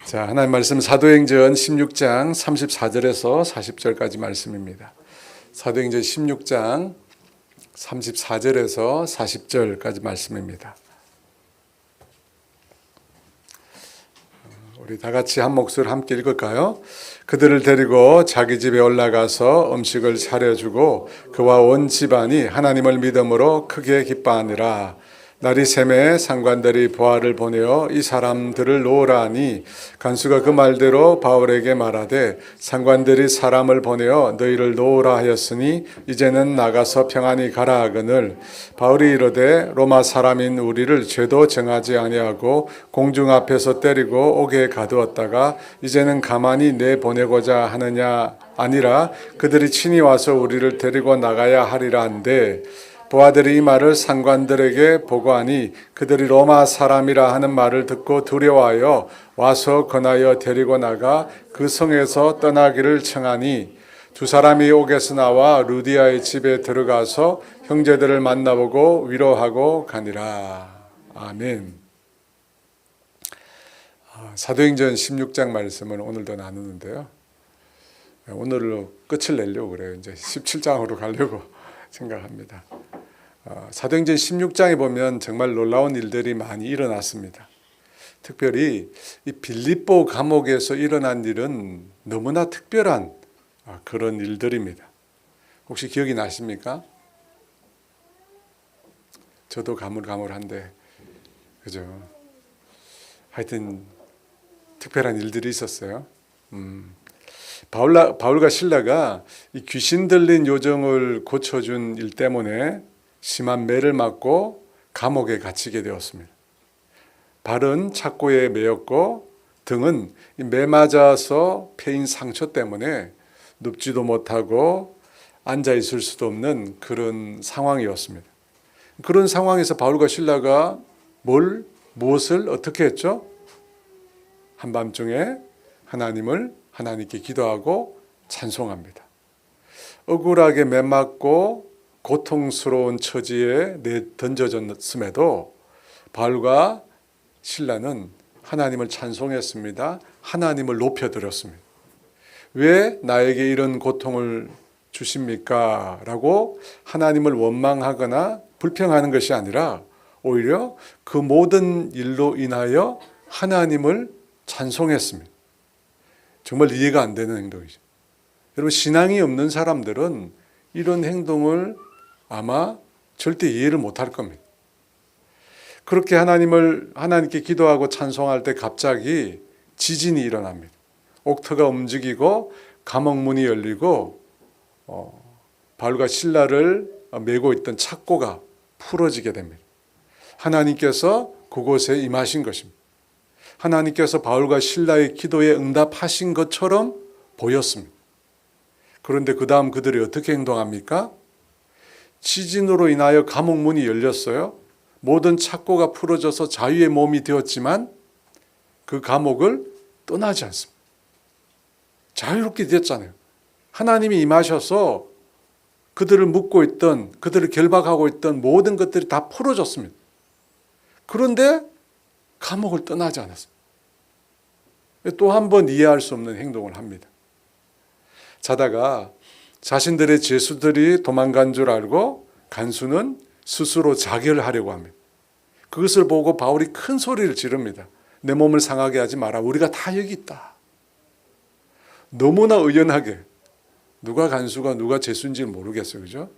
자, 하나님 말씀 사도행전 16장 34절에서 40절까지 말씀입니다. 사도행전 16장 34절에서 40절까지 말씀입니다. 우리 다 같이 한 목소리로 함께 읽을까요? 그들을 데리고 자기 집에 올라가서 음식을 차려주고 그와 온 집안이 하나님을 믿음으로 크게 기뻐하니라. 날이 새매 상관들이 보아를 보내어 이 사람들을 놓으라 하니 간수가 그 말대로 바울에게 말하되 상관들이 사람을 보내어 너희를 놓으라 하였으니 이제는 나가서 평안히 가라 하거늘 바울이 이르되 로마 사람인 우리를 죄도 정하지 아니하고 공중 앞에서 때리고 옥에 가두었다가 이제는 가만히 내보내고자 하느냐 아니라 그들이 친히 와서 우리를 데리고 나가야 하리라 한데 부하들이 이 말을 상관들에게 보고하니 그들이 로마 사람이라 하는 말을 듣고 두려워하여 와서 권하여 데리고 나가 그 성에서 떠나기를 청하니 두 사람이 옥에서 나와 루디아의 집에 들어가서 형제들을 만나보고 위로하고 가니라. 아멘. 사도행전 16장 말씀을 오늘도 나누는데요. 오늘로 끝을 내려고 그래요. 이제 17장으로 가려고 생각합니다. 사도행전 16장에 보면 정말 놀라운 일들이 많이 일어났습니다. 특별히 이 빌립보 감옥에서 일어난 일은 너무나 특별한 그런 일들입니다. 혹시 기억이 나십니까? 저도 가물가물한데 그죠? 하여튼 특별한 일들이 있었어요. 바울과 실라가 이 귀신 들린 요정을 고쳐준 일 때문에 심한 매를 맞고 감옥에 갇히게 되었습니다. 발은 착고에 매였고 등은 매 맞아서 패인 상처 때문에 눕지도 못하고 앉아 있을 수도 없는 그런 상황이었습니다. 그런 상황에서 바울과 실라가 무엇을 어떻게 했죠? 한밤중에 하나님께 기도하고 찬송합니다. 억울하게 매 맞고 고통스러운 처지에 던져졌음에도 바울과 실라는 하나님을 찬송했습니다. 하나님을 높여드렸습니다. 왜 나에게 이런 고통을 주십니까? 라고 하나님을 원망하거나 불평하는 것이 아니라 오히려 그 모든 일로 인하여 하나님을 찬송했습니다. 정말 이해가 안 되는 행동이죠. 여러분, 신앙이 없는 사람들은 이런 행동을 아마 절대 이해를 못할 겁니다. 그렇게 하나님께 기도하고 찬송할 때 갑자기 지진이 일어납니다. 옥터가 움직이고 감옥문이 열리고 바울과 실라를 메고 있던 착고가 풀어지게 됩니다. 하나님께서 그곳에 임하신 것입니다. 하나님께서 바울과 실라의 기도에 응답하신 것처럼 보였습니다. 그런데 그 다음 그들이 어떻게 행동합니까? 지진으로 인하여 감옥문이 열렸어요. 모든 착고가 풀어져서 자유의 몸이 되었지만 그 감옥을 떠나지 않습니다. 자유롭게 되었잖아요. 하나님이 임하셔서 그들을 묶고 있던, 그들을 결박하고 있던 모든 것들이 다 풀어졌습니다. 그런데 감옥을 떠나지 않았습니다. 또 한 번 이해할 수 없는 행동을 합니다. 자다가 자신들의 죄수들이 도망간 줄 알고 간수는 스스로 자결하려고 합니다. 그것을 보고 바울이 큰 소리를 지릅니다. 내 몸을 상하게 하지 마라. 우리가 다 여기 있다. 너무나 의연하게, 누가 간수가 누가 죄수인지 모르겠어요. 그죠?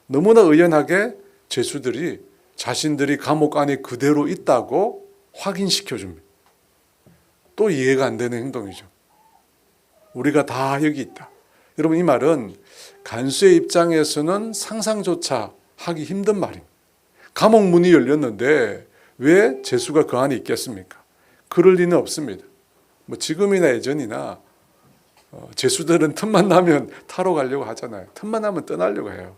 너무나 의연하게 죄수들이 자신들이 감옥 안에 그대로 있다고 확인시켜 줍니다. 또 이해가 안 되는 행동이죠. 우리가 다 여기 있다. 여러분, 이 말은 간수의 입장에서는 상상조차 하기 힘든 말입니다. 감옥 문이 열렸는데 왜 죄수가 그 안에 있겠습니까? 그럴 리는 없습니다. 지금이나 예전이나 죄수들은 틈만 나면 타러 가려고 하잖아요. 틈만 나면 떠나려고 해요.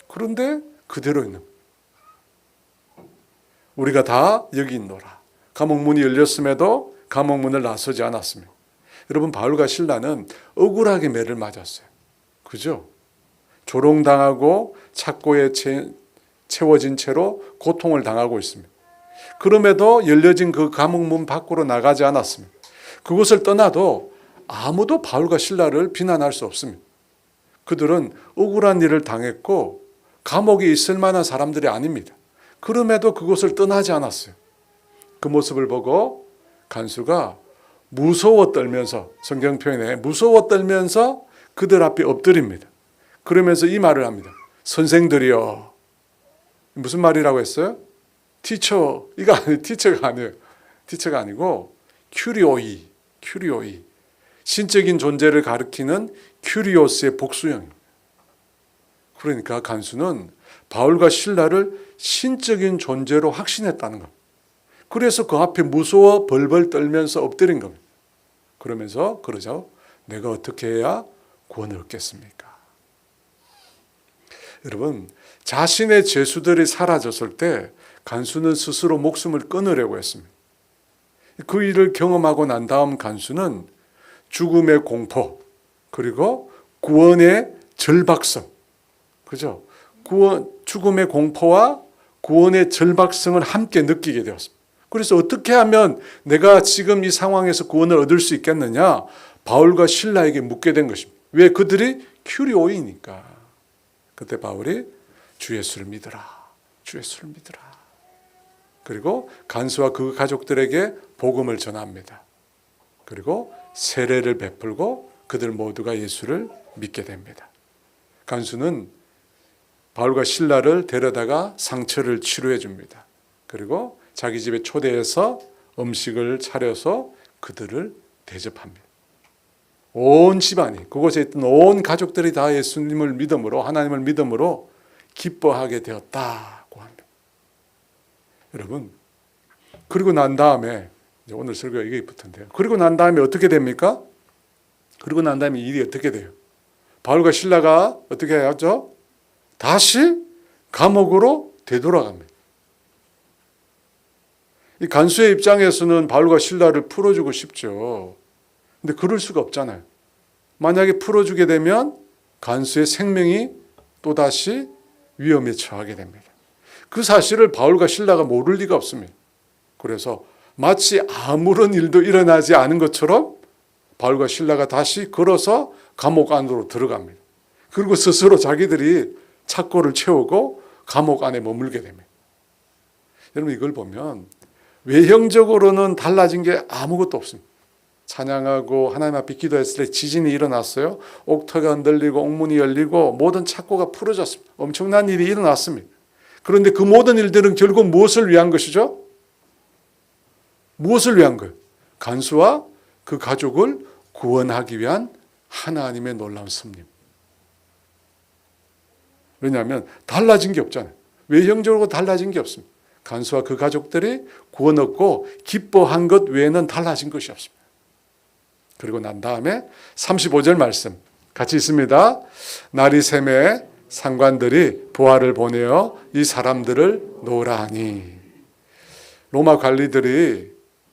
그런데 그대로 있는 거예요. 우리가 다 여기 있노라. 감옥 문이 열렸음에도 감옥 문을 나서지 않았습니다. 여러분, 바울과 실라는 억울하게 매를 맞았어요. 그죠? 조롱당하고 착고에 채워진 채로 고통을 당하고 있습니다. 그럼에도 열려진 그 감옥 문 밖으로 나가지 않았습니다. 그곳을 떠나도 아무도 바울과 실라를 비난할 수 없습니다. 그들은 억울한 일을 당했고 감옥에 있을 만한 사람들이 아닙니다. 그럼에도 그곳을 떠나지 않았어요. 그 모습을 보고 간수가 무서워 떨면서, 성경 표현에 무서워 떨면서 그들 앞에 엎드립니다. 그러면서 이 말을 합니다. 선생들이여. 무슨 말이라고 했어요? 티처. 이거 아니에요. 티처가 아니에요. 티처가 아니고 큐리오이. 신적인 존재를 가리키는 큐리오스의 복수형입니다. 그러니까 간수는 바울과 실라를 신적인 존재로 확신했다는 겁니다. 그래서 그 앞에 무서워 벌벌 떨면서 엎드린 겁니다. 그러면서 그러죠. 내가 어떻게 해야 구원을 얻겠습니까? 여러분, 자신의 죄수들이 사라졌을 때 간수는 스스로 목숨을 끊으려고 했습니다. 그 일을 경험하고 난 다음 간수는 죽음의 공포, 그리고 구원의 절박성, 그죠? 죽음의 공포와 구원의 절박성을 함께 느끼게 되었습니다. 그래서 어떻게 하면 내가 지금 이 상황에서 구원을 얻을 수 있겠느냐? 바울과 실라에게 묻게 된 것입니다. 왜? 그들이 큐리오이니까. 그때 바울이 주 예수를 믿으라. 주 예수를 믿으라. 그리고 간수와 그 가족들에게 복음을 전합니다. 그리고 세례를 베풀고 그들 모두가 예수를 믿게 됩니다. 간수는 바울과 실라를 데려다가 상처를 치료해 줍니다. 그리고 자기 집에 초대해서 음식을 차려서 그들을 대접합니다. 온 집안이, 그곳에 있던 온 가족들이 다 예수님을 믿음으로, 하나님을 믿음으로 기뻐하게 되었다고 합니다. 여러분, 그리고 난 다음에, 이제 오늘 설교가 이게 붙은데요. 그리고 난 다음에 어떻게 됩니까? 그리고 난 다음에 일이 어떻게 돼요? 바울과 실라가 어떻게 하죠? 다시 감옥으로 되돌아갑니다. 이 간수의 입장에서는 바울과 실라를 풀어주고 싶죠. 근데 그럴 수가 없잖아요. 만약에 풀어주게 되면 간수의 생명이 또다시 위험에 처하게 됩니다. 그 사실을 바울과 실라가 모를 리가 없습니다. 그래서 마치 아무런 일도 일어나지 않은 것처럼 바울과 실라가 다시 걸어서 감옥 안으로 들어갑니다. 그리고 스스로 자기들이 착고를 채우고 감옥 안에 머물게 됩니다. 여러분, 이걸 보면 외형적으로는 달라진 게 아무것도 없습니다. 찬양하고 하나님 앞에 기도했을 때 지진이 일어났어요. 옥터가 흔들리고 옥문이 열리고 모든 착고가 풀어졌습니다. 엄청난 일이 일어났습니다. 그런데 그 모든 일들은 결국 무엇을 위한 것이죠? 무엇을 위한 거예요? 간수와 그 가족을 구원하기 위한 하나님의 놀라운 섭리. 왜냐하면 달라진 게 없잖아요. 외형적으로 달라진 게 없습니다. 간수와 그 가족들이 구원 얻고 기뻐한 것 외에는 달라진 것이 없습니다. 그리고 난 다음에 35절 말씀 같이 있습니다. 날이 새매 상관들이 부하를 보내어 이 사람들을 놓으라 하니. 로마 관리들이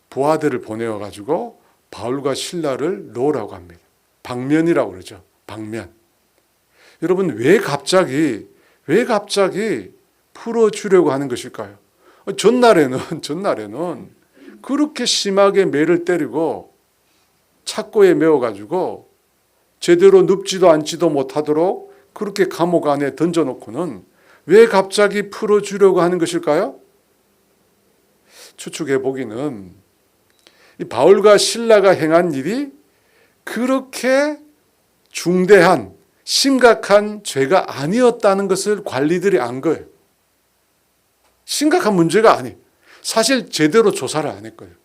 부하들을 보내어 가지고 바울과 실라를 놓으라고 합니다. 방면이라고 그러죠. 방면. 여러분, 왜 갑자기 풀어주려고 하는 것일까요? 전날에는 그렇게 심하게 매를 때리고 착고에 메어가지고 제대로 눕지도 앉지도 못하도록 그렇게 감옥 안에 던져놓고는 왜 갑자기 풀어주려고 하는 것일까요? 추측해 보기는 이 바울과 실라가 행한 일이 그렇게 중대한 심각한 죄가 아니었다는 것을 관리들이 안 거예요. 심각한 문제가 아니에요. 사실 제대로 조사를 안 했거든요.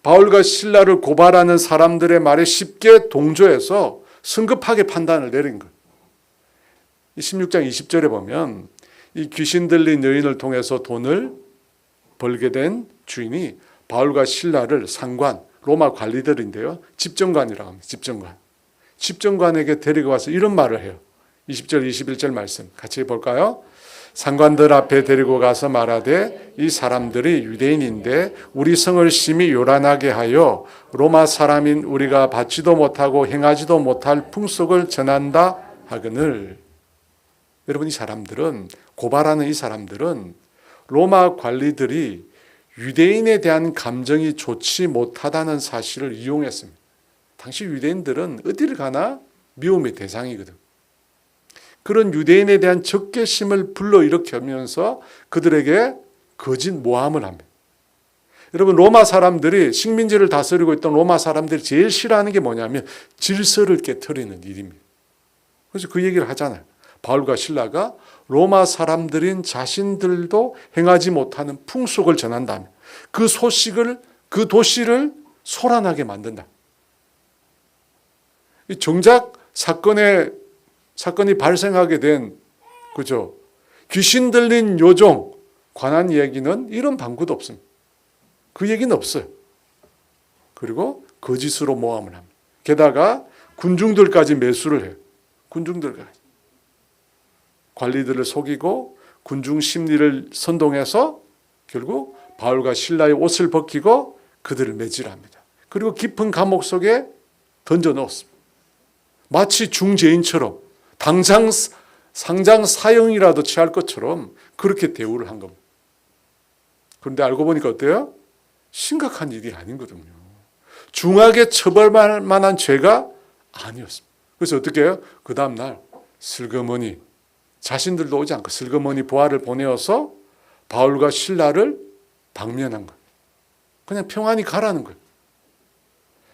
바울과 실라를 고발하는 사람들의 말에 쉽게 동조해서 성급하게 판단을 내린 거예요. 16장 20절에 보면 이 귀신 들린 여인을 통해서 돈을 벌게 된 주인이 바울과 실라를 상관, 로마 관리들인데요. 집정관이라고 합니다. 집정관에게 데리고 와서 이런 말을 해요. 20절, 21절 말씀 같이 볼까요? 상관들 앞에 데리고 가서 말하되 이 사람들이 유대인인데 우리 성을 심히 요란하게 하여 로마 사람인 우리가 받지도 못하고 행하지도 못할 풍속을 전한다 하거늘. 여러분, 이 사람들은, 고발하는 이 사람들은 로마 관리들이 유대인에 대한 감정이 좋지 못하다는 사실을 이용했습니다. 당시 유대인들은 어디를 가나 미움의 대상이거든. 그런 유대인에 대한 적개심을 불러일으키면서 그들에게 거짓 모함을 합니다. 여러분, 로마 사람들이 식민지를 다스리고 있던 로마 사람들이 제일 싫어하는 게 뭐냐면 질서를 깨트리는 일입니다. 그래서 그 얘기를 하잖아요. 바울과 실라가 로마 사람들인 자신들도 행하지 못하는 풍속을 전한다면 그 소식을, 그 도시를 소란하게 만든다. 정작 사건이 발생하게 된, 그죠? 귀신 들린 요종 관한 얘기는 이런 방구도 없습니다. 그 얘기는 없어요. 그리고 거짓으로 모함을 합니다. 게다가 군중들까지 매수를 해요. 군중들까지. 관리들을 속이고 군중 심리를 선동해서 결국 바울과 실라의 옷을 벗기고 그들을 매질합니다. 그리고 깊은 감옥 속에 던져 넣었습니다. 마치 중죄인처럼 당장 상장 사형이라도 취할 것처럼 그렇게 대우를 한 겁니다. 그런데 알고 보니까 어때요? 심각한 일이 아니거든요. 중하게 처벌할 만한 죄가 아니었습니다. 그래서 어떻게 해요? 그 다음날 슬그머니, 자신들도 오지 않고 슬그머니 부하를 보내어서 바울과 실라를 방면한 거예요. 그냥 평안히 가라는 거예요.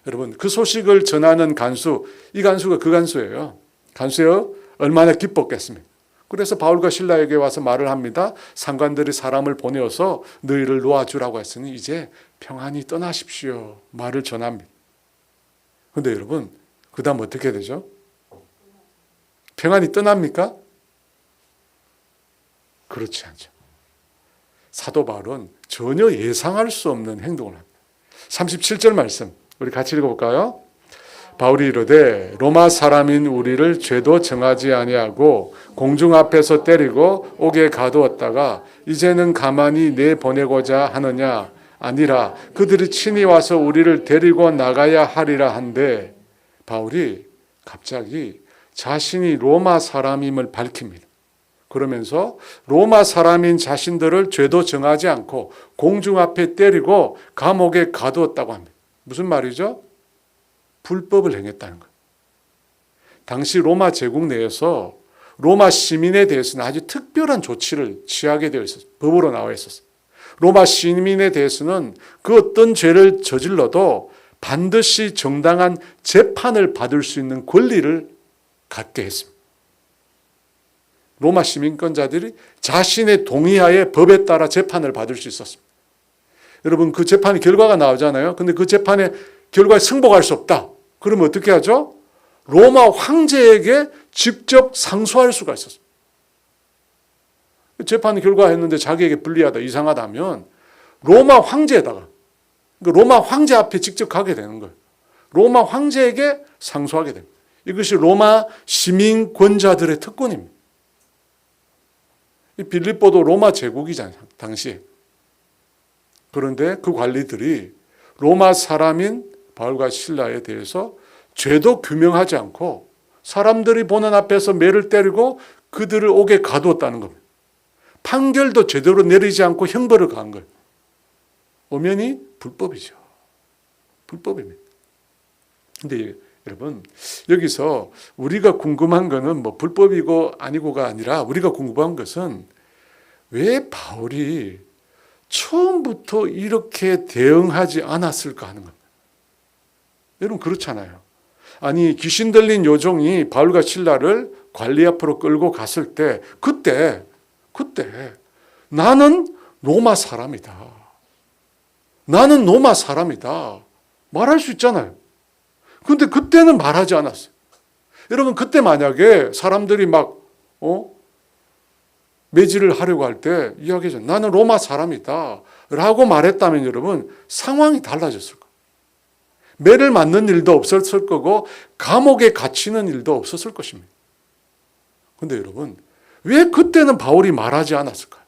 여러분, 그 소식을 전하는 간수, 이 간수가 그 간수예요. 간수요, 얼마나 기뻤겠습니까? 그래서 바울과 실라에게 와서 말을 합니다. 상관들이 사람을 보내어서 너희를 놓아주라고 했으니 이제 평안히 떠나십시오. 말을 전합니다. 그런데 여러분, 그 다음 어떻게 되죠? 평안히 떠납니까? 그렇지 않죠. 사도 바울은 전혀 예상할 수 없는 행동을 합니다. 37절 말씀 우리 같이 읽어볼까요? 바울이 이르되 로마 사람인 우리를 죄도 정하지 아니하고 공중 앞에서 때리고 옥에 가두었다가 이제는 가만히 내보내고자 하느냐? 아니라 그들이 친히 와서 우리를 데리고 나가야 하리라 한데, 바울이 갑자기 자신이 로마 사람임을 밝힙니다. 그러면서 로마 사람인 자신들을 죄도 정하지 않고 공중 앞에 때리고 감옥에 가두었다고 합니다. 무슨 말이죠? 불법을 행했다는 거예요. 당시 로마 제국 내에서 로마 시민에 대해서는 아주 특별한 조치를 취하게 되어 있었어요. 법으로 나와 있었어요. 로마 시민에 대해서는 그 어떤 죄를 저질러도 반드시 정당한 재판을 받을 수 있는 권리를 갖게 했습니다. 로마 시민권자들이 자신의 동의하에 법에 따라 재판을 받을 수 있었습니다. 여러분, 그 재판의 결과가 나오잖아요. 근데 그 재판의 결과에 승복할 수 없다. 그러면 어떻게 하죠? 로마 황제에게 직접 상소할 수가 있었습니다. 재판 결과했는데 자기에게 불리하다, 이상하다면 로마 황제에다가, 로마 황제 앞에 직접 가게 되는 거예요. 로마 황제에게 상소하게 됩니다. 이것이 로마 시민권자들의 특권입니다. 빌립보도 로마 제국이잖아요, 당시에. 그런데 그 관리들이 로마 사람인 바울과 실라에 대해서 죄도 규명하지 않고 사람들이 보는 앞에서 매를 때리고 그들을 옥에 가두었다는 겁니다. 판결도 제대로 내리지 않고 형벌을 가한 거예요. 엄연히 불법이죠. 불법입니다. 근데 여러분, 여기서 우리가 궁금한 것은 뭐 불법이고 아니고가 아니라 우리가 궁금한 것은 왜 바울이 처음부터 이렇게 대응하지 않았을까 하는 겁니다. 여러분, 그렇잖아요. 아니, 귀신 들린 요종이 바울과 실라를 관리 앞으로 끌고 갔을 때 그때 나는 로마 사람이다. 나는 로마 사람이다. 말할 수 있잖아요. 근데 그때는 말하지 않았어요. 여러분, 그때 만약에 사람들이 막 매질을 하려고 할 때 이야기하잖아요. 나는 로마 사람이다 라고 말했다면 여러분, 상황이 달라졌을 거예요. 매를 맞는 일도 없었을 거고 감옥에 갇히는 일도 없었을 것입니다. 그런데 여러분, 왜 그때는 바울이 말하지 않았을까요?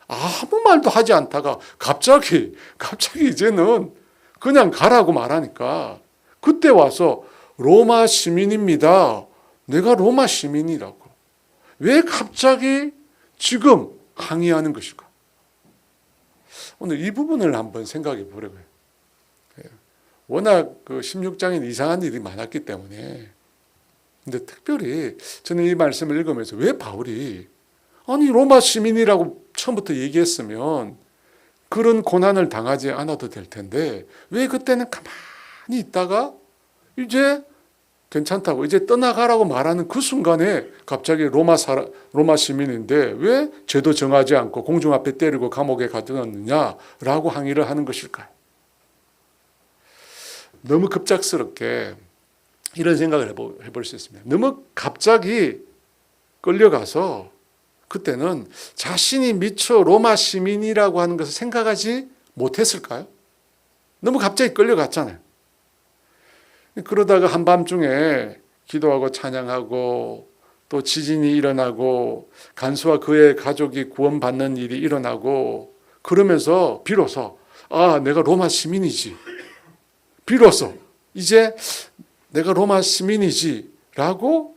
아무 말도 하지 않다가 갑자기 이제는 그냥 가라고 말하니까 그때 와서 로마 시민입니다. 내가 로마 시민이라고. 왜 갑자기 지금 항의하는 것일까? 오늘 이 부분을 한번 생각해 보려고요. 워낙 그 16장에는 이상한 일이 많았기 때문에. 근데 특별히 저는 이 말씀을 읽으면서 왜 바울이 아니 로마 시민이라고 처음부터 얘기했으면 그런 고난을 당하지 않아도 될 텐데 왜 그때는 가만히 있다가 이제 괜찮다고 이제 떠나가라고 말하는 그 순간에 갑자기 로마 시민인데 왜 죄도 정하지 않고 공중 앞에 때리고 감옥에 가두었느냐라고 항의를 하는 것일까요? 너무 급작스럽게 이런 생각을 해볼 수 있습니다. 너무 갑자기 끌려가서 그때는 자신이 미처 로마 시민이라고 하는 것을 생각하지 못했을까요? 너무 갑자기 끌려갔잖아요. 그러다가 한밤중에 기도하고 찬양하고 또 지진이 일어나고 간수와 그의 가족이 구원받는 일이 일어나고 그러면서 비로소 내가 로마 시민이지. 비로소 이제 내가 로마 시민이지 라고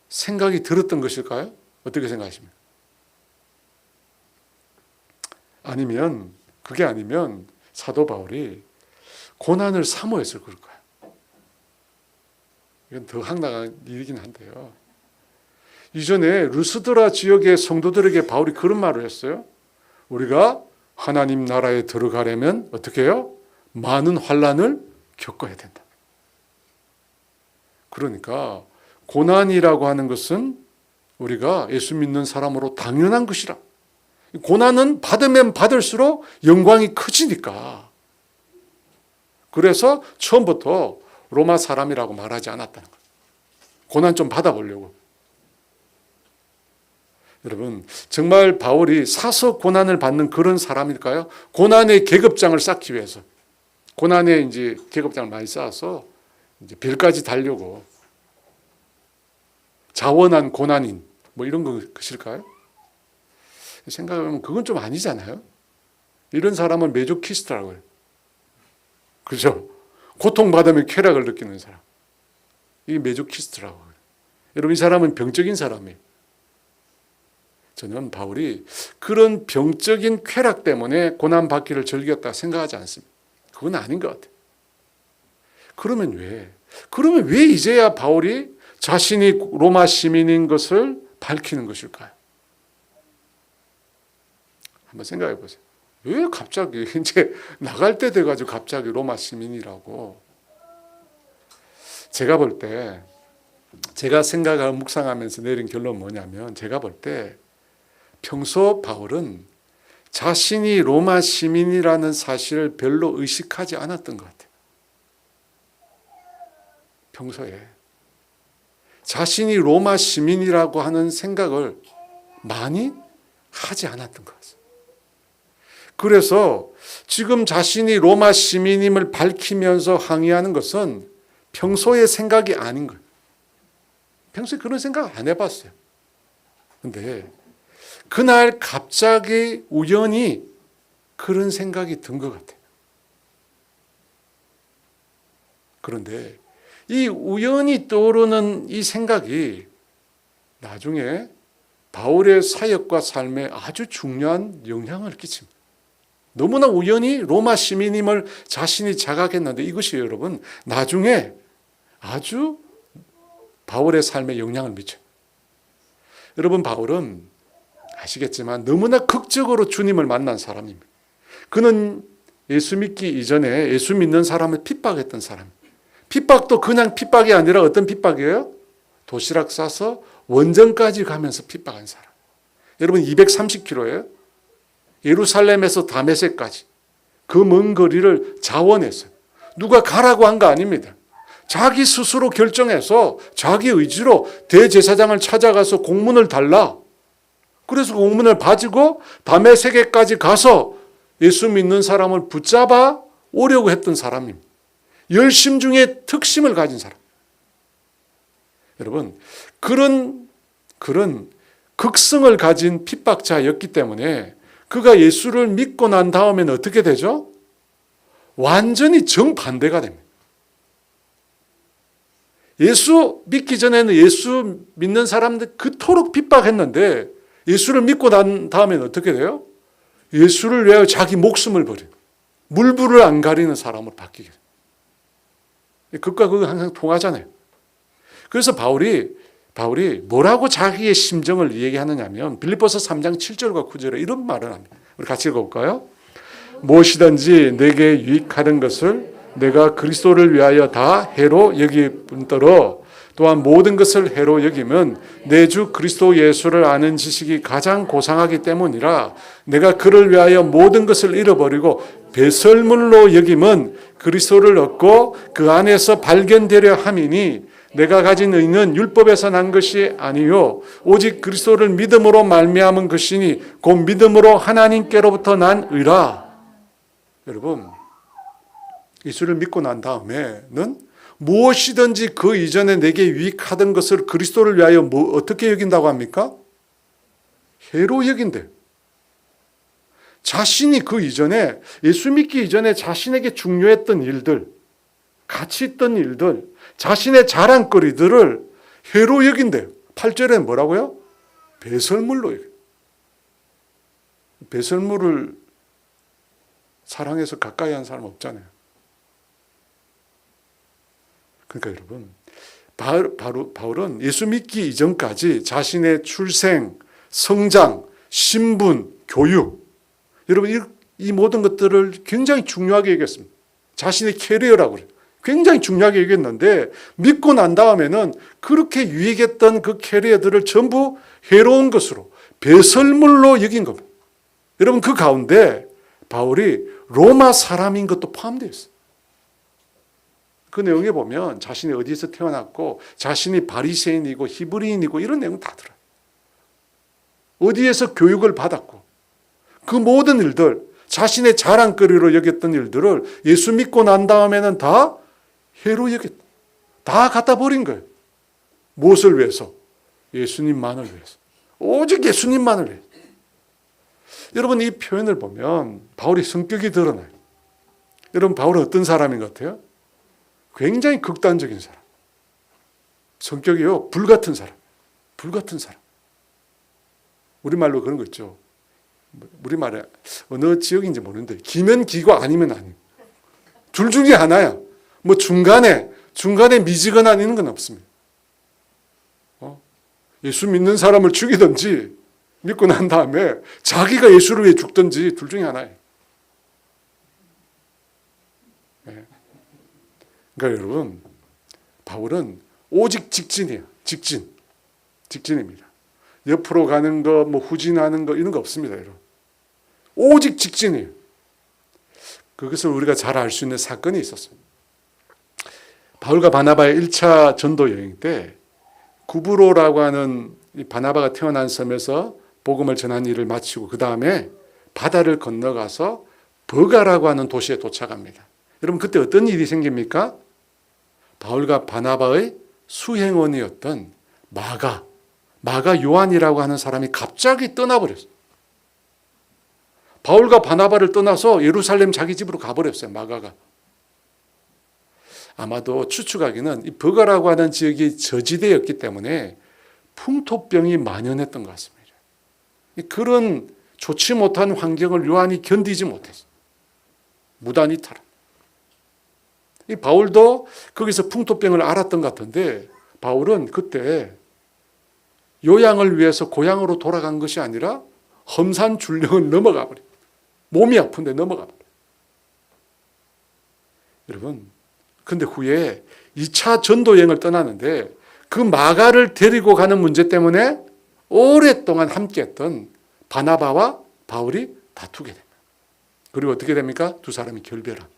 생각이 들었던 것일까요? 어떻게 생각하십니까? 그게 아니면 사도 바울이 고난을 사모했을 걸까요? 이건 더 황당한 일이긴 한데요. 이전에 루스드라 지역의 성도들에게 바울이 그런 말을 했어요. 우리가 하나님 나라에 들어가려면 어떻게 해요? 많은 환난을 겪어야 된다. 그러니까 고난이라고 하는 것은 우리가 예수 믿는 사람으로 당연한 것이라. 고난은 받으면 받을수록 영광이 커지니까. 그래서 처음부터 로마 사람이라고 말하지 않았다는 거예요. 고난 좀 받아보려고. 여러분, 정말 바울이 사서 고난을 받는 그런 사람일까요? 고난의 계급장을 쌓기 위해서. 고난의 이제 계급장을 많이 쌓아서 이제 별까지 달려고. 자원한 고난인, 이런 것일까요? 생각해보면 그건 좀 아니잖아요. 이런 사람은 메조키스트라고 해요. 그죠? 고통받으면 쾌락을 느끼는 사람. 이게 메조키스트라고 해요. 여러분, 이 사람은 병적인 사람이에요. 저는 바울이 그런 병적인 쾌락 때문에 고난받기를 즐겼다 생각하지 않습니다. 그건 아닌 것 같아요. 그러면 왜 이제야 바울이 자신이 로마 시민인 것을 밝히는 것일까요? 한번 생각해 보세요. 왜 갑자기 이제 나갈 때 돼가지고 갑자기 로마 시민이라고. 제가 볼 때, 제가 생각하고 묵상하면서 내린 결론은 뭐냐면, 제가 볼 때 평소 바울은 자신이 로마 시민이라는 사실을 별로 의식하지 않았던 것 같아요. 평소에 자신이 로마 시민이라고 하는 생각을 많이 하지 않았던 것 같아요. 그래서 지금 자신이 로마 시민임을 밝히면서 항의하는 것은 평소의 생각이 아닌 거예요. 평소에 그런 생각 안 해봤어요. 그런데 그날 갑자기 우연히 그런 생각이 든 것 같아요. 그런데 이 우연히 떠오르는 이 생각이 나중에 바울의 사역과 삶에 아주 중요한 영향을 끼칩니다. 너무나 우연히 로마 시민임을 자신이 자각했는데 이것이 여러분 나중에 아주 바울의 삶에 영향을 미쳐요. 여러분, 바울은 아시겠지만 너무나 극적으로 주님을 만난 사람입니다. 그는 예수 믿기 이전에 예수 믿는 사람을 핍박했던 사람. 핍박도 그냥 핍박이 아니라 어떤 핍박이에요? 도시락 싸서 원정까지 가면서 핍박한 사람. 여러분 230km예요. 예루살렘에서 다메섹까지 그 먼 거리를 자원했어요. 누가 가라고 한 거 아닙니다. 자기 스스로 결정해서 자기 의지로 대제사장을 찾아가서 공문을 달라. 그래서 공문을 가지고 다메섹에까지 가서 예수 믿는 사람을 붙잡아 오려고 했던 사람입니다. 열심 중에 특심을 가진 사람. 여러분, 그런 극성을 가진 핍박자였기 때문에 그가 예수를 믿고 난 다음에는 어떻게 되죠? 완전히 정반대가 됩니다. 예수 믿기 전에는 예수 믿는 사람들 그토록 핍박했는데 예수를 믿고 난 다음에는 어떻게 돼요? 예수를 위하여 자기 목숨을 버린, 물불을 안 가리는 사람으로 바뀌게 돼요. 그것과 그거 항상 통하잖아요. 그래서 바울이 뭐라고 자기의 심정을 얘기하느냐면 빌립보서 3장 7절과 9절에 이런 말을 합니다. 우리 같이 읽어볼까요? 무엇이든지 내게 유익하는 것을 내가 그리스도를 위하여 다 해로 여길 뿐더러 또한 모든 것을 해로 여기면 내 주 그리스도 예수를 아는 지식이 가장 고상하기 때문이라. 내가 그를 위하여 모든 것을 잃어버리고 배설물로 여김은 그리스도를 얻고 그 안에서 발견되려 함이니 내가 가진 의는 율법에서 난 것이 아니요 오직 그리스도를 믿음으로 말미암은 것이니 곧 믿음으로 하나님께로부터 난 의라. 여러분, 예수를 믿고 난 다음에는 무엇이든지 그 이전에 내게 유익하던 것을 그리스도를 위하여 어떻게 여긴다고 합니까? 해로 여긴대. 자신이 그 이전에, 예수 믿기 이전에 자신에게 중요했던 일들, 가치 있던 일들, 자신의 자랑거리들을 해로 여긴대요. 8절에는 뭐라고요? 배설물로 여겨. 배설물을 사랑해서 가까이 한 사람 없잖아요. 그러니까 여러분, 바울은 예수 믿기 이전까지 자신의 출생, 성장, 신분, 교육, 여러분 이 모든 것들을 굉장히 중요하게 여겼습니다. 자신의 캐리어라고 그래요. 굉장히 중요하게 여겼는데 믿고 난 다음에는 그렇게 유익했던 그 캐리어들을 전부 해로운 것으로 배설물로 여긴 겁니다. 여러분 그 가운데 바울이 로마 사람인 것도 포함되어 있어요. 그 내용에 보면 자신이 어디에서 태어났고 자신이 바리새인이고 히브리인이고 이런 내용 다 들어요. 어디에서 교육을 받았고 그 모든 일들, 자신의 자랑거리로 여겼던 일들을 예수 믿고 난 다음에는 다 해로 여겼다. 다 갖다 버린 거예요. 무엇을 위해서? 예수님만을 위해서. 오직 예수님만을 위해서. 여러분 이 표현을 보면 바울이 성격이 드러나요. 여러분 바울은 어떤 사람인 것 같아요? 굉장히 극단적인 사람. 성격이요. 불같은 사람. 불같은 사람. 우리말로 그런 거 있죠. 우리말에 어느 지역인지 모르는데 기면 기고 아니면 아니. 둘 중에 하나야. 뭐 중간에 미지근한 이런 건 없습니다. 예수 믿는 사람을 죽이든지 믿고 난 다음에 자기가 예수를 위해 죽든지 둘 중에 하나예요. 네. 그러니까 여러분 바울은 오직 직진이에요. 직진입니다. 옆으로 가는 거, 뭐 후진하는 거 이런 거 없습니다. 여러분. 오직 직진이에요. 그것을 우리가 잘 알 수 있는 사건이 있었어요. 바울과 바나바의 1차 전도 여행 때 구브로라고 하는 이 바나바가 태어난 섬에서 복음을 전한 일을 마치고 그 다음에 바다를 건너가서 버가라고 하는 도시에 도착합니다. 여러분 그때 어떤 일이 생깁니까? 바울과 바나바의 수행원이었던 마가 요한이라고 하는 사람이 갑자기 떠나버렸어요. 바울과 바나바를 떠나서 예루살렘 자기 집으로 가버렸어요. 마가가. 아마도 추측하기는 이 버가라고 하는 지역이 저지대였기 때문에 풍토병이 만연했던 것 같습니다. 그런 좋지 못한 환경을 요한이 견디지 못했어요. 무단이탈. 이 바울도 거기서 풍토병을 알았던 것 같은데 바울은 그때 요양을 위해서 고향으로 돌아간 것이 아니라 험산 줄령을 넘어가 버려요. 몸이 아픈데 넘어가 버려요. 여러분, 근데 후에 2차 전도 여행을 떠나는데 그 마가를 데리고 가는 문제 때문에 오랫동안 함께했던 바나바와 바울이 다투게 됩니다. 그리고 어떻게 됩니까? 두 사람이 결별합니다.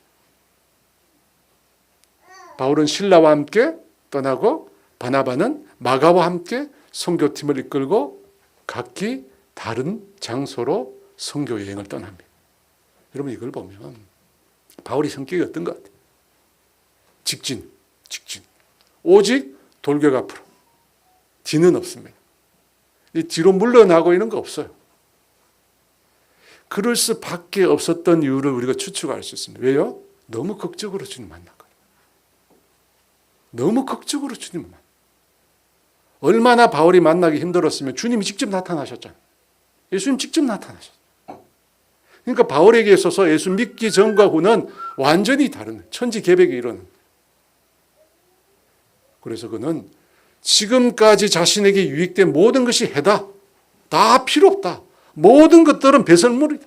바울은 신라와 함께 떠나고 바나바는 마가와 함께 선교팀을 이끌고 각기 다른 장소로 선교 여행을 떠납니다. 여러분 이걸 보면 바울이 성격이 어떤 것 같아요? 직진. 오직 돌격 앞으로. 뒤는 없습니다. 이 뒤로 물러나고 이런 거 없어요. 그럴 수밖에 없었던 이유를 우리가 추측할 수 있습니다. 왜요? 너무 극적으로 주님 만났거든요. 너무 극적으로 주님 만났어요. 얼마나 바울이 만나기 힘들었으면 주님이 직접 나타나셨잖아요. 예수님 직접 나타나셨어요. 그러니까 바울에게 있어서 예수 믿기 전과 후는 완전히 다른 천지개벽이 일어난. 그래서 그는 지금까지 자신에게 유익된 모든 것이 해다. 다 필요 없다. 모든 것들은 배설물이다.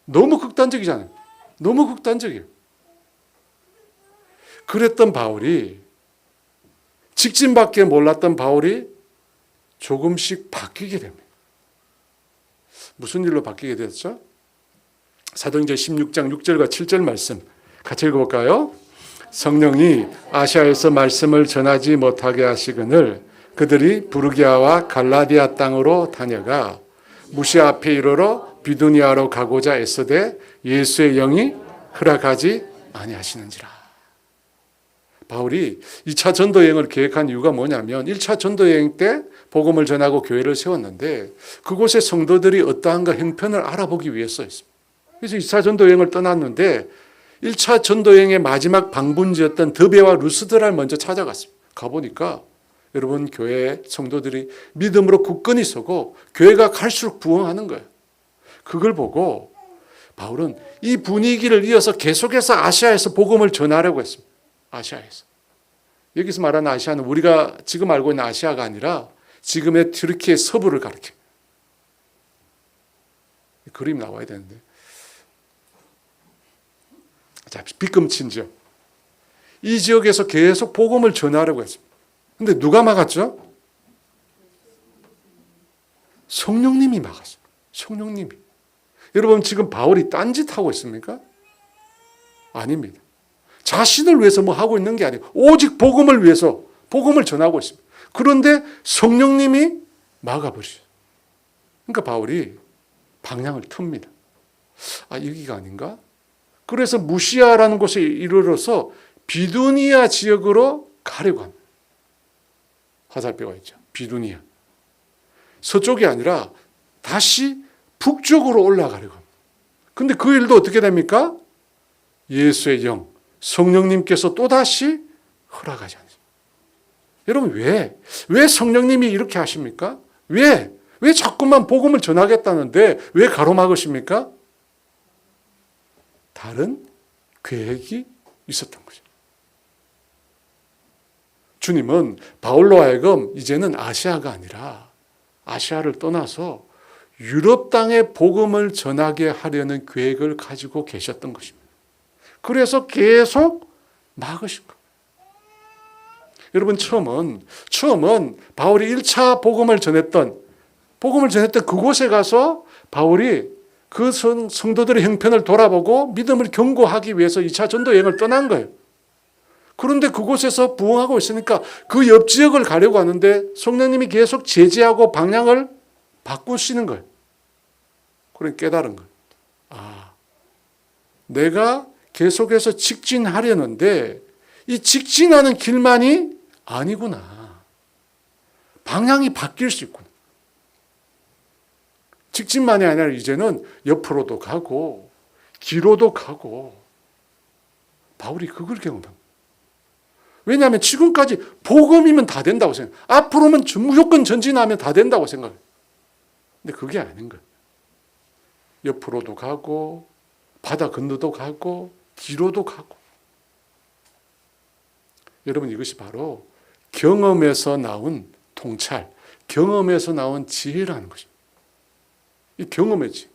너무 극단적이잖아요. 너무 극단적이에요. 그랬던 바울이, 직진밖에 몰랐던 바울이 조금씩 바뀌게 됩니다. 무슨 일로 바뀌게 됐죠? 사도행전 16장 6절과 7절 말씀 같이 읽어볼까요? 성령이 아시아에서 말씀을 전하지 못하게 하시거늘 그들이 부르기아와 갈라디아 땅으로 다녀가 무시아 앞에 이르러 비두니아로 가고자 애쓰되 예수의 영이 허락하지 아니하시는지라. 바울이 2차 전도여행을 계획한 이유가 뭐냐면 1차 전도여행 때 복음을 전하고 교회를 세웠는데 그곳의 성도들이 어떠한가 형편을 알아보기 위해서였습니다. 그래서 2차 전도여행을 떠났는데 1차 전도여행의 마지막 방문지였던 더베와 루스드라를 먼저 찾아갔습니다. 가보니까 여러분 교회 성도들이 믿음으로 굳건히 서고 교회가 갈수록 부흥하는 거예요. 그걸 보고 바울은 이 분위기를 이어서 계속해서 아시아에서 복음을 전하려고 했습니다. 아시아에서. 여기서 말하는 아시아는 우리가 지금 알고 있는 아시아가 아니라 지금의 튀르키예 서부를 가리킵니다. 그림 나와야 되는데. 자, 빗금친 지역. 이 지역에서 계속 복음을 전하려고 했습니다. 근데 누가 막았죠? 성령님이 막았어요. 성령님이. 여러분 지금 바울이 딴짓하고 있습니까? 아닙니다. 자신을 위해서 뭐 하고 있는 게 아니고 오직 복음을 위해서 복음을 전하고 있습니다. 그런데 성령님이 막아버리죠. 그러니까 바울이 방향을 틉니다. 아, 여기가 아닌가? 그래서 무시아라는 곳에 이르러서 비두니아 지역으로 가려고 합니다. 화살표가 있죠. 비두니아. 서쪽이 아니라 다시 북쪽으로 올라가려고 합니다. 근데 그 일도 어떻게 됩니까? 예수의 영, 성령님께서 또다시 허락하지 않습니다. 여러분 왜 성령님이 이렇게 하십니까? 왜 자꾸만 복음을 전하겠다는데 왜 가로막으십니까? 다른 계획이 있었던 거죠. 주님은 바울로 하여금 이제는 아시아가 아니라 아시아를 떠나서 유럽 땅에 복음을 전하게 하려는 계획을 가지고 계셨던 것입니다. 그래서 계속 막으신 거예요. 여러분 처음은 바울이 1차 복음을 전했던 그곳에 가서 바울이 그 성도들의 형편을 돌아보고 믿음을 견고하기 위해서 2차 전도 여행을 떠난 거예요. 그런데 그곳에서 부흥하고 있으니까 그 옆 지역을 가려고 하는데 성령님이 계속 제지하고 방향을 바꾸시는 거예요. 그래 깨달은 거예요. 아, 내가 계속해서 직진하려는데 이 직진하는 길만이 아니구나. 방향이 바뀔 수 있구나. 직진만이 아니라 이제는 옆으로도 가고 뒤로도 가고 바울이 그걸 경험합니다. 왜냐하면 지금까지 복음이면 다 된다고 생각해요. 앞으로는 무조건 전진하면 다 된다고 생각해요. 근데 그게 아닌 거예요. 옆으로도 가고 바다 건너도 가고 뒤로도 가고. 여러분 이것이 바로 경험에서 나온 통찰, 경험에서 나온 지혜라는 것입니다. 이 경험이지.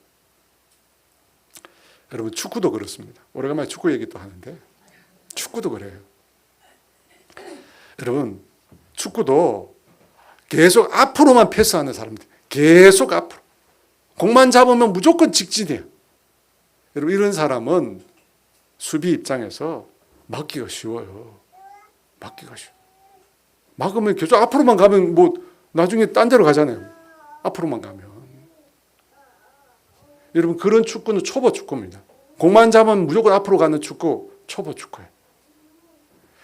여러분 축구도 그렇습니다. 오래간만에 축구 얘기도 하는데 축구도 그래요. 여러분 축구도 계속 앞으로만 패스하는 사람들, 계속 앞으로. 공만 잡으면 무조건 직진해요. 여러분 이런 사람은 수비 입장에서 막기가 쉬워요. 막기가 쉬워. 막으면 계속 앞으로만 가면 뭐 나중에 딴 데로 가잖아요. 앞으로만 가면. 여러분 그런 축구는 초보 축구입니다. 공만 잡으면 무조건 앞으로 가는 축구, 초보 축구예요.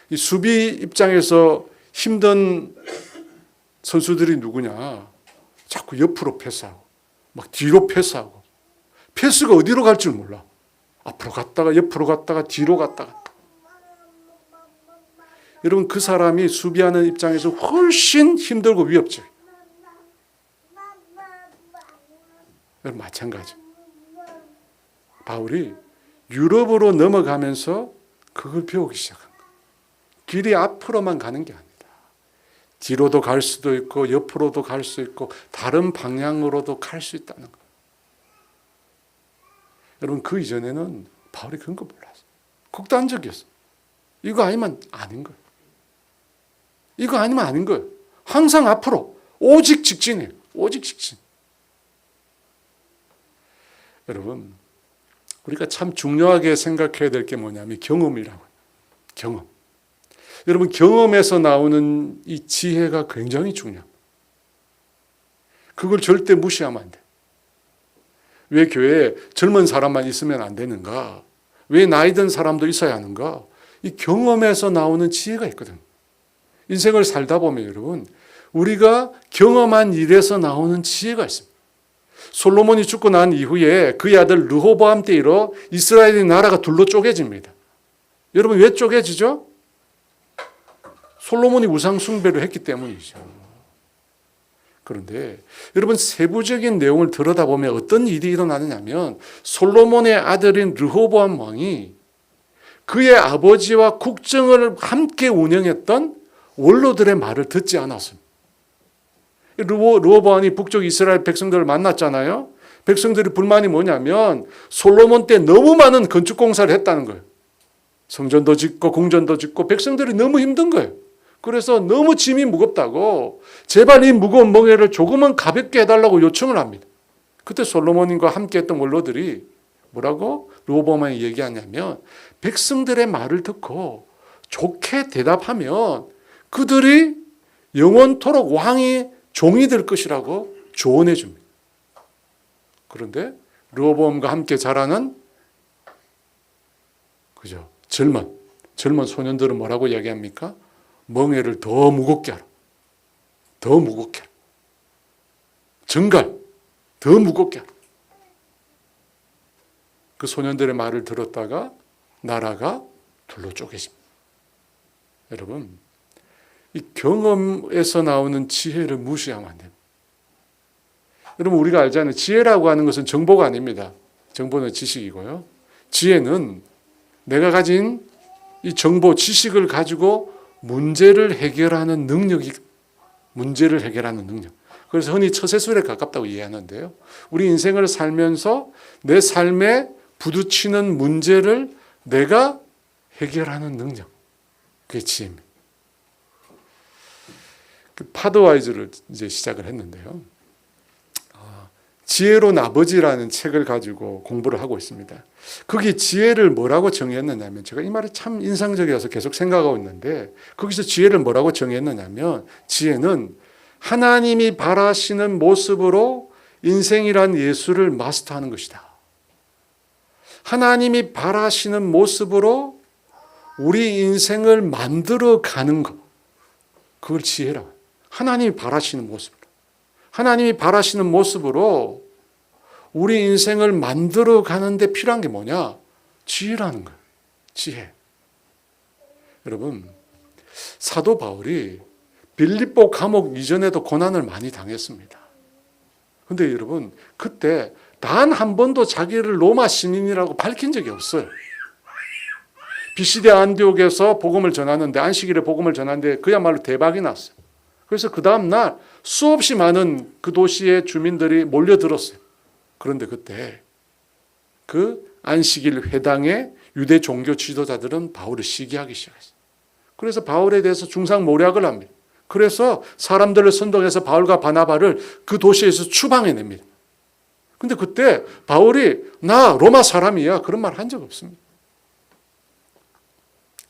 이 수비 입장에서 힘든 선수들이 누구냐? 자꾸 옆으로 패스하고 막 뒤로 패스하고 패스가 어디로 갈 줄 몰라. 앞으로 갔다가 옆으로 갔다가 뒤로 갔다가. 여러분 그 사람이 수비하는 입장에서 훨씬 힘들고 위협적. 여러분 마찬가지. 바울이 유럽으로 넘어가면서 그걸 배우기 시작한 거예요. 길이 앞으로만 가는 게 아니다. 뒤로도 갈 수도 있고 옆으로도 갈 수 있고 다른 방향으로도 갈 수 있다는 거예요. 여러분 그 이전에는 바울이 그런 거 몰랐어요. 극단적이었어요. 이거 아니면 아닌 거예요. 이거 아니면 아닌 거예요. 항상 앞으로 오직 직진이에요. 오직 직진. 여러분 우리가 참 중요하게 생각해야 될 게 뭐냐면 경험이라고요. 경험. 여러분 경험에서 나오는 이 지혜가 굉장히 중요합니다. 그걸 절대 무시하면 안 돼요. 왜 교회에 젊은 사람만 있으면 안 되는가? 왜 나이 든 사람도 있어야 하는가? 이 경험에서 나오는 지혜가 있거든요. 인생을 살다 보면 여러분 우리가 경험한 일에서 나오는 지혜가 있습니다. 솔로몬이 죽고 난 이후에 그의 아들 르호보암 때 이뤄 이스라엘의 나라가 둘로 쪼개집니다. 여러분 왜 쪼개지죠? 솔로몬이 우상 숭배를 했기 때문이죠. 그런데 여러분 세부적인 내용을 들여다보면 어떤 일이 일어나느냐면 솔로몬의 아들인 르호보암 왕이 그의 아버지와 국정을 함께 운영했던 원로들의 말을 듣지 않았습니다. 르호보암이 북쪽 이스라엘 백성들을 만났잖아요. 백성들의 불만이 뭐냐면 솔로몬 때 너무 많은 건축 공사를 했다는 거예요. 성전도 짓고 궁전도 짓고 백성들이 너무 힘든 거예요. 그래서 너무 짐이 무겁다고 제발 이 무거운 멍에를 조금은 가볍게 해달라고 요청을 합니다. 그때 솔로몬과 함께 했던 원로들이 뭐라고 르호보암이 얘기하냐면 백성들의 말을 듣고 좋게 대답하면 그들이 영원토록 왕이 종이 될 것이라고 조언해 줍니다. 그런데 르호보암과 함께 자라는 그죠? 젊은 소년들은 뭐라고 이야기합니까? 멍에를 더 무겁게 하라. 더 무겁게 하라. 정갈 더 무겁게 하라. 그 소년들의 말을 들었다가 나라가 둘로 쪼개집니다. 여러분 이 경험에서 나오는 지혜를 무시하면 안 됩니다. 여러분 우리가 알잖아요. 지혜라고 하는 것은 정보가 아닙니다. 정보는 지식이고요. 지혜는 내가 가진 이 정보, 지식을 가지고 문제를 해결하는 능력이 문제를 해결하는 능력. 그래서 흔히 처세술에 가깝다고 이해하는데요. 우리 인생을 살면서 내 삶에 부딪히는 문제를 내가 해결하는 능력. 그게 지혜입니다. 그 파더와이즈를 이제 시작을 했는데요. 지혜로운 아버지라는 책을 가지고 공부를 하고 있습니다. 거기 지혜를 뭐라고 정의했느냐면 제가 이 말이 참 인상적이어서 계속 생각하고 있는데 거기서 지혜를 뭐라고 정의했느냐면 지혜는 하나님이 바라시는 모습으로 인생이란 예술을 마스터하는 것이다. 하나님이 바라시는 모습으로 우리 인생을 만들어 가는 것. 그걸 지혜라고 해요. 하나님이 바라시는 모습으로. 하나님이 바라시는 모습으로 우리 인생을 만들어 가는데 필요한 게 뭐냐? 지혜라는 거예요. 지혜. 여러분, 사도 바울이 빌립보 감옥 이전에도 고난을 많이 당했습니다. 그런데 여러분, 그때 단 한 번도 자기를 로마 시민이라고 밝힌 적이 없어요. 비시디아 안디옥에서 복음을 전하는데 안식일에 복음을 전하는데 그야말로 대박이 났어요. 그래서 그 다음 날 수없이 많은 그 도시의 주민들이 몰려들었어요. 그런데 그때 그 안식일 회당의 유대 종교 지도자들은 바울을 시기하기 시작했어요. 그래서 바울에 대해서 중상모략을 합니다. 그래서 사람들을 선동해서 바울과 바나바를 그 도시에서 추방해냅니다. 근데 그때 바울이 나 로마 사람이야 그런 말 한 적 없습니다.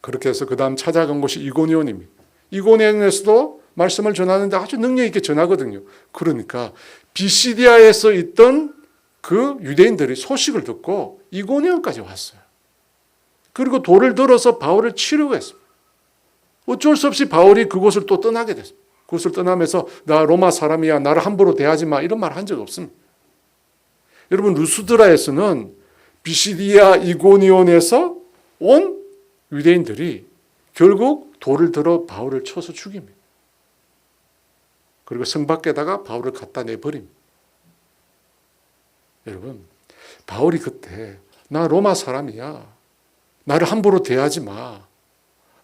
그렇게 해서 그 다음 찾아간 곳이 이고니온입니다. 이고니온에서도 말씀을 전하는데 아주 능력 있게 전하거든요. 그러니까 비시디아에서 있던 그 유대인들이 소식을 듣고 이고니온까지 왔어요. 그리고 돌을 들어서 바울을 치려고 했습니다. 어쩔 수 없이 바울이 그곳을 또 떠나게 됐습니다. 그곳을 떠나면서 나 로마 사람이야 나를 함부로 대하지 마 이런 말 한 적 없습니다. 여러분 루스드라에서는 비시디아 이고니온에서 온 유대인들이 결국 돌을 들어 바울을 쳐서 죽입니다. 그리고 성 밖에다가 바울을 갖다 내버립니다. 여러분 바울이 그때 나 로마 사람이야. 나를 함부로 대하지 마.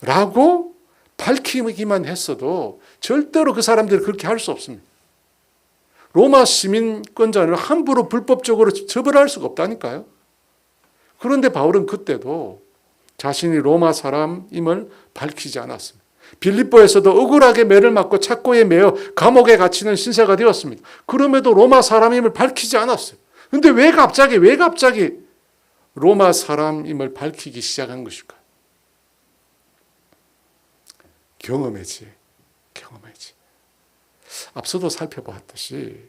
라고 밝히기만 했어도 절대로 그 사람들이 그렇게 할 수 없습니다. 로마 시민권자를 함부로 불법적으로 처벌할 수가 없다니까요. 그런데 바울은 그때도 자신이 로마 사람임을 밝히지 않았습니다. 빌립보에서도 억울하게 매를 맞고 착고에 매여 감옥에 갇히는 신세가 되었습니다. 그럼에도 로마 사람임을 밝히지 않았어요. 그런데 왜 갑자기 로마 사람임을 밝히기 시작한 것일까? 경험이지. 앞서도 살펴보았듯이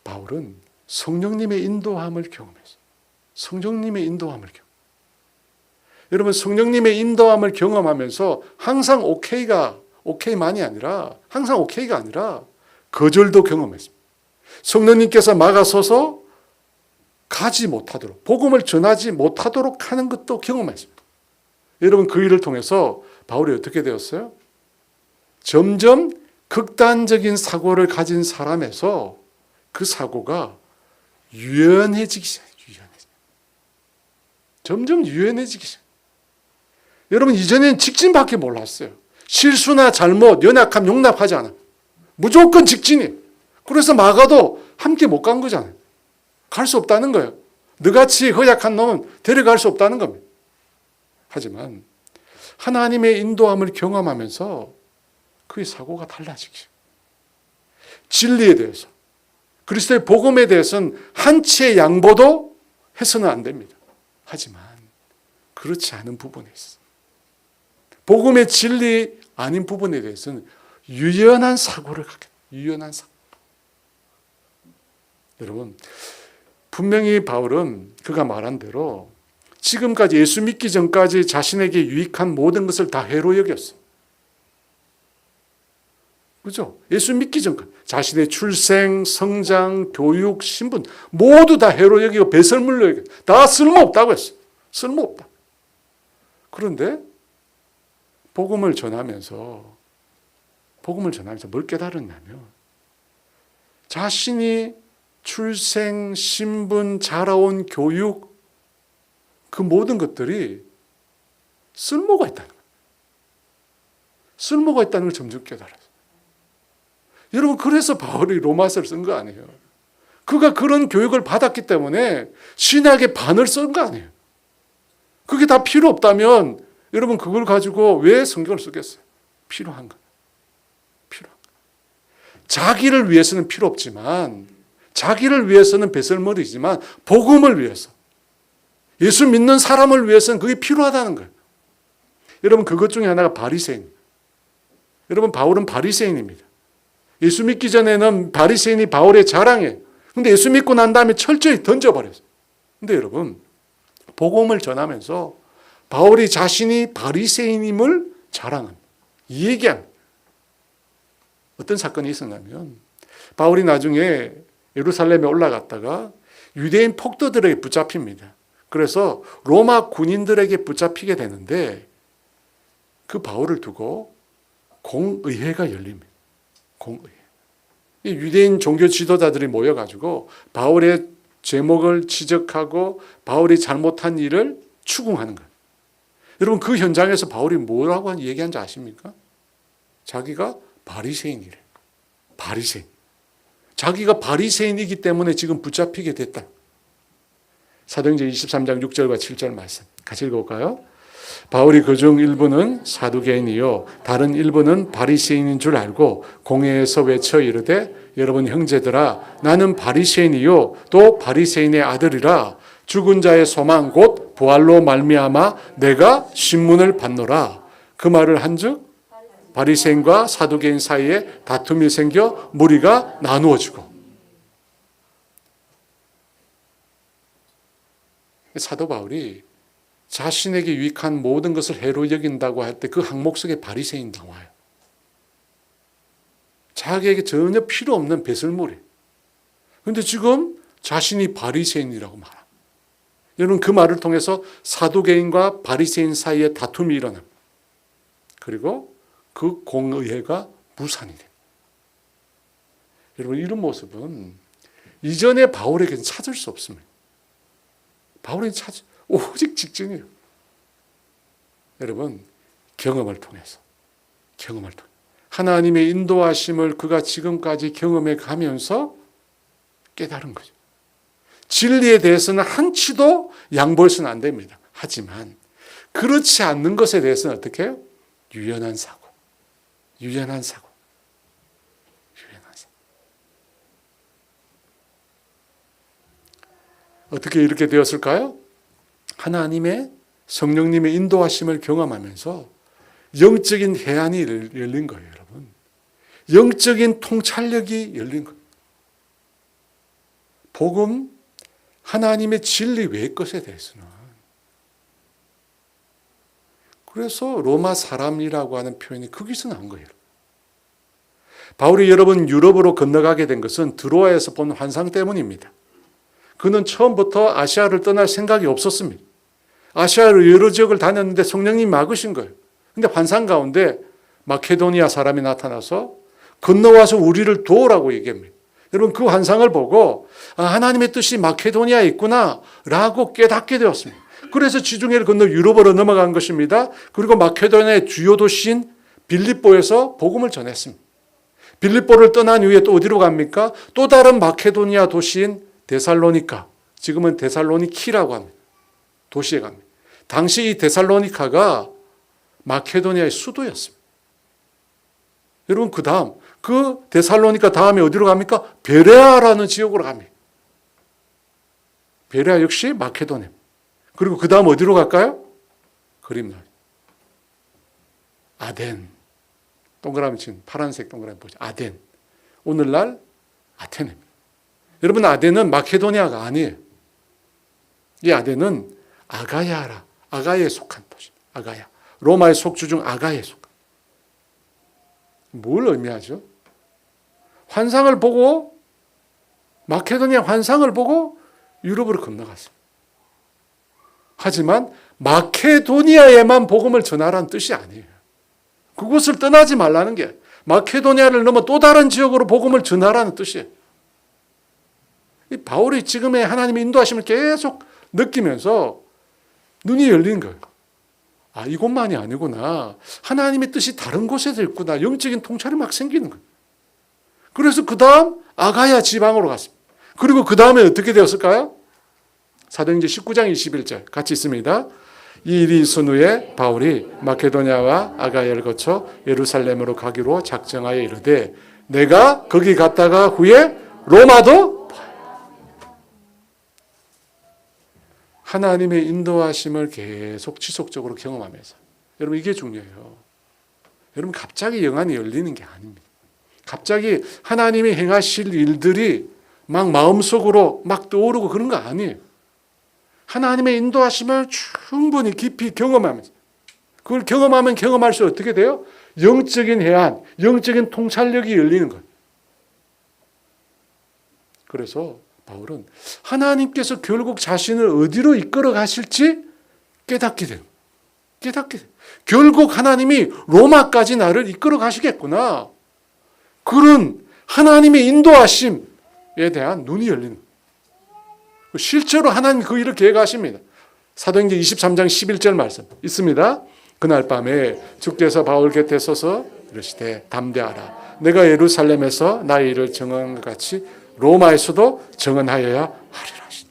바울은 성령님의 인도함을 경험했어요. 여러분, 성령님의 인도함을 경험하면서 항상 오케이만이 아니라 거절도 경험했습니다. 성령님께서 막아서서 가지 못하도록, 복음을 전하지 못하도록 하는 것도 경험했습니다. 여러분, 그 일을 통해서 바울이 어떻게 되었어요? 점점 극단적인 사고를 가진 사람에서 그 사고가 유연해지기 시작해요. 점점 유연해지기 시작해요. 여러분, 이전에는 직진밖에 몰랐어요. 실수나 잘못, 연약함 용납하지 않아요. 무조건 직진이에요. 그래서 막아도 함께 못 간 거잖아요. 갈 수 없다는 거예요. 너같이 허약한 놈은 데려갈 수 없다는 겁니다. 하지만 하나님의 인도함을 경험하면서 그의 사고가 달라지기 시작해요. 진리에 대해서, 그리스도의 복음에 대해서는 한치의 양보도 해서는 안 됩니다. 하지만 그렇지 않은 부분에 있어요. 복음의 진리 아닌 부분에 대해서는 유연한 사고를 갖게 돼요. 유연한 사고. 여러분, 분명히 바울은 그가 말한 대로 지금까지 예수 믿기 전까지 자신에게 유익한 모든 것을 다 해로 여겼어요. 그죠? 예수 믿기 전까지 자신의 출생, 성장, 교육, 신분 모두 다 해로 여기고 배설물로 여기고 다 쓸모없다고 했어요. 쓸모없다. 그런데 복음을 전하면서 뭘 깨달았냐면 자신이 출생, 신분, 자라온 교육 그 모든 것들이 쓸모가 있다는 거예요. 쓸모가 있다는 걸 점점 깨달았어요. 여러분, 그래서 바울이 로마서를 쓴 거 아니에요. 그가 그런 교육을 받았기 때문에 신학의 반을 쓴 거 아니에요. 그게 다 필요 없다면 여러분 그걸 가지고 왜 성경을 쓰겠어요? 필요한 거. 자기를 위해서는 필요 없지만, 자기를 위해서는 배설물이지만 복음을 위해서, 예수 믿는 사람을 위해서는 그게 필요하다는 거예요. 여러분, 그것 중에 하나가 바리새인. 여러분, 바울은 바리새인입니다. 예수 믿기 전에는 바리새인이 바울의 자랑이에요. 근데 예수 믿고 난 다음에 철저히 던져버렸어요. 근데 여러분, 복음을 전하면서 바울이 자신이 바리새인임을 자랑합니다. 이 얘기합니다. 어떤 사건이 있었냐면 바울이 나중에 예루살렘에 올라갔다가 유대인 폭도들에게 붙잡힙니다. 그래서 로마 군인들에게 붙잡히게 되는데 그 바울을 두고 공의회가 열립니다. 공의회. 유대인 종교 지도자들이 모여가지고 바울의 죄목을 지적하고 바울이 잘못한 일을 추궁하는 거예요. 여러분, 그 현장에서 바울이 뭐라고 얘기한지 아십니까? 자기가 바리새인이래. 바리새인. 자기가 바리새인이기 때문에 지금 붙잡히게 됐다. 사도행전 23장 6절과 7절 말씀 같이 읽어볼까요? 바울이 그중 일부는 사두개인이요 다른 일부는 바리새인인 줄 알고 공회에서 외쳐 이르되 여러분 형제들아 나는 바리새인이요 또 바리새인의 아들이라 죽은 자의 소망 곧 부활로 말미암아 내가 신문을 받노라. 그 말을 한즉 바리새인과 사두개인 사이에 다툼이 생겨 무리가 나누어지고. 사도 바울이 자신에게 유익한 모든 것을 해로 여긴다고 할 때 그 항목 속에 바리새인 나와요. 자기에게 전혀 필요 없는 배설물이에요. 그런데 지금 자신이 바리새인이라고 말합니다. 여러분, 그 말을 통해서 사두개인과 바리새인 사이에 다툼이 일어납니다. 그리고 그 공의회가 무산이 됩니다. 여러분, 이런 모습은 이전의 바울에게는 찾을 수 없습니다. 바울이 오직 직전이에요. 여러분, 경험을 통해서 하나님의 인도하심을 그가 지금까지 경험해 가면서 깨달은 거죠. 진리에 대해서는 한치도 양보해서는 안 됩니다. 하지만 그렇지 않는 것에 대해서는 어떻게 해요? 유연한 사고. 어떻게 이렇게 되었을까요? 하나님의 성령님의 인도하심을 경험하면서 영적인 해안이 열린 거예요, 여러분. 영적인 통찰력이 열린 거예요. 복음, 하나님의 진리 외의 것에 대해서는. 그래서 로마 사람이라고 하는 표현이 거기서 나온 거예요. 바울이 여러분 유럽으로 건너가게 된 것은 드로아에서 본 환상 때문입니다. 그는 처음부터 아시아를 떠날 생각이 없었습니다. 아시아로 여러 지역을 다녔는데 성령님이 막으신 거예요. 근데 환상 가운데 마케도니아 사람이 나타나서 건너와서 우리를 도우라고 얘기합니다. 여러분 그 환상을 보고 하나님의 뜻이 마케도니아에 있구나 라고 깨닫게 되었습니다. 그래서 지중해를 건너 유럽으로 넘어간 것입니다. 그리고 마케도니아의 주요 도시인 빌립보에서 복음을 전했습니다. 빌립보를 떠난 이후에 또 어디로 갑니까? 또 다른 마케도니아 도시인 데살로니카, 지금은 데살로니키라고 합니다. 도시에 갑니다. 당시 이 데살로니카가 마케도니아의 수도였습니다. 여러분 그 다음 그 데살로니카 다음에 어디로 갑니까? 베레아라는 지역으로 갑니다. 베레아 역시 마케도니아. 그리고 그 다음 어디로 갈까요? 그림 아덴. 동그라미 친 파란색 동그라미 보죠. 아덴. 오늘날 아테네입니다. 여러분 아덴은 마케도니아가 아니에요. 이 아덴은 아가야에 속한 도시입니다. 아가야. 로마의 속주 중 아가야에 속한. 뭘 의미하죠? 환상을 보고 마케도니아 환상을 보고 유럽으로 건너갔습니다. 하지만 마케도니아에만 복음을 전하라는 뜻이 아니에요. 그곳을 떠나지 말라는 게 마케도니아를 넘어 또 다른 지역으로 복음을 전하라는 뜻이에요. 이 바울이 지금의 하나님의 인도하심을 계속 느끼면서 눈이 열린 거예요. 이곳만이 아니구나. 하나님의 뜻이 다른 곳에도 있구나. 영적인 통찰이 막 생기는 거예요. 그래서 그 다음 아가야 지방으로 갔습니다. 그리고 그 다음에 어떻게 되었을까요? 사도행전 19장 21절 같이 있습니다. 이 일이 있은 후에 바울이 마케도니아와 아가야를 거쳐 예루살렘으로 가기로 작정하여 이르되 내가 거기 갔다가 후에 로마도 하나님의 인도하심을 계속 지속적으로 경험하면서 여러분 이게 중요해요. 여러분 갑자기 영안이 열리는 게 아닙니다. 갑자기 하나님이 행하실 일들이 막 마음속으로 막 떠오르고 그런 거 아니에요. 하나님의 인도하심을 충분히 깊이 경험하면서 그걸 경험하면 경험할수록 어떻게 돼요? 영적인 해안, 영적인 통찰력이 열리는 거예요. 그래서 바울은 하나님께서 결국 자신을 어디로 이끌어 가실지 깨닫게 돼요. 결국 하나님이 로마까지 나를 이끌어 가시겠구나. 그런 하나님의 인도하심에 대한 눈이 열리는 거예요. 실제로 하나님이 그 일을 계획하십니다. 사도행전 23장 11절 말씀 있습니다. 그날 밤에 주께서 바울 곁에 서서 이르시되 담대하라. 내가 예루살렘에서 나의 일을 정언한 것 같이 로마에서도 정언하여야 하리라 하시다.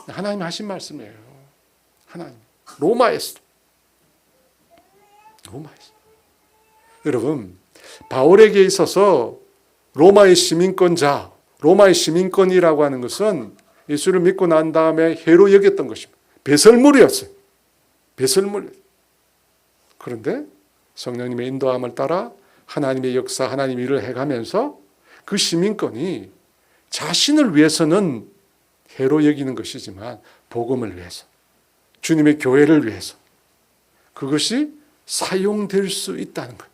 하나님이 하신 말씀이에요. 하나님. 로마에서. 여러분, 바울에게 있어서 로마의 시민권자, 로마의 시민권이라고 하는 것은 예수를 믿고 난 다음에 해로 여겼던 것입니다. 배설물이었어요. 그런데 성령님의 인도함을 따라 하나님의 역사, 하나님의 일을 해가면서 그 시민권이 자신을 위해서는 해로 여기는 것이지만 복음을 위해서, 주님의 교회를 위해서 그것이 사용될 수 있다는 것.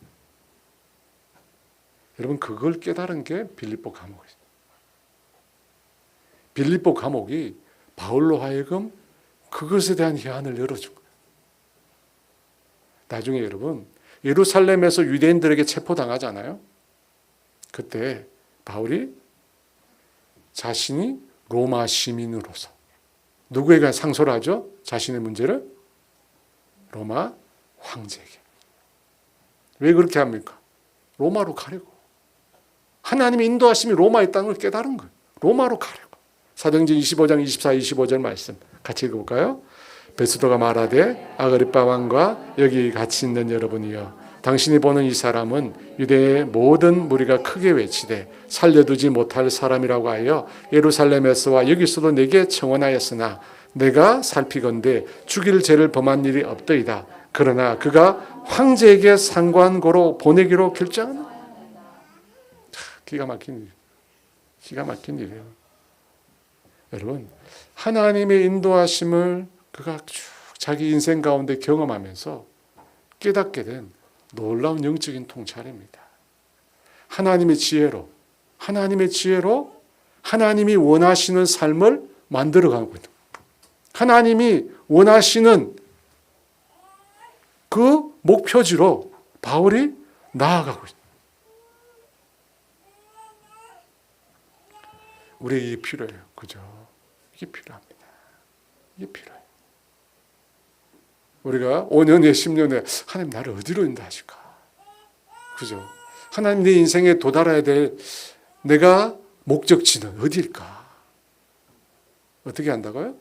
여러분 그걸 깨달은 게 빌립보 감옥이에요. 빌립보 감옥이 바울로 하여금 그것에 대한 해안을 열어준 거예요. 나중에 여러분 예루살렘에서 유대인들에게 체포당하잖아요. 그때 바울이 자신이 로마 시민으로서 누구에게 상소를 하죠? 자신의 문제를? 로마 황제에게. 왜 그렇게 합니까? 로마로 가려고. 하나님의 인도하심이 로마의 땅을 깨달은 거예요. 로마로 가려고. 사도행전 25장 24, 25절 말씀 같이 읽어볼까요? 베스도가 말하되 아그리빠 왕과 여기 같이 있는 여러분이여, 당신이 보는 이 사람은 유대의 모든 무리가 크게 외치되 살려두지 못할 사람이라고 하여 예루살렘에서와 여기서도 내게 청원하였으나 내가 살피건대 죽일 죄를 범한 일이 없더이다. 그러나 그가 황제에게 상관고로 보내기로 결정한. 기가 막힌 일이에요. 여러분, 하나님의 인도하심을 그가 쭉 자기 인생 가운데 경험하면서 깨닫게 된 놀라운 영적인 통찰입니다. 하나님의 지혜로 하나님이 원하시는 삶을 만들어가고 있는, 하나님이 원하시는 그 목표지로 바울이 나아가고 있다. 우리에게 이게 필요해요. 그죠? 이게 필요합니다. 이게 필요해요. 우리가 5년에 10년에 하나님 나를 어디로 인도하실까? 그죠? 하나님 내 인생에 도달해야 될 내가 목적지는 어디일까? 어떻게 한다고요?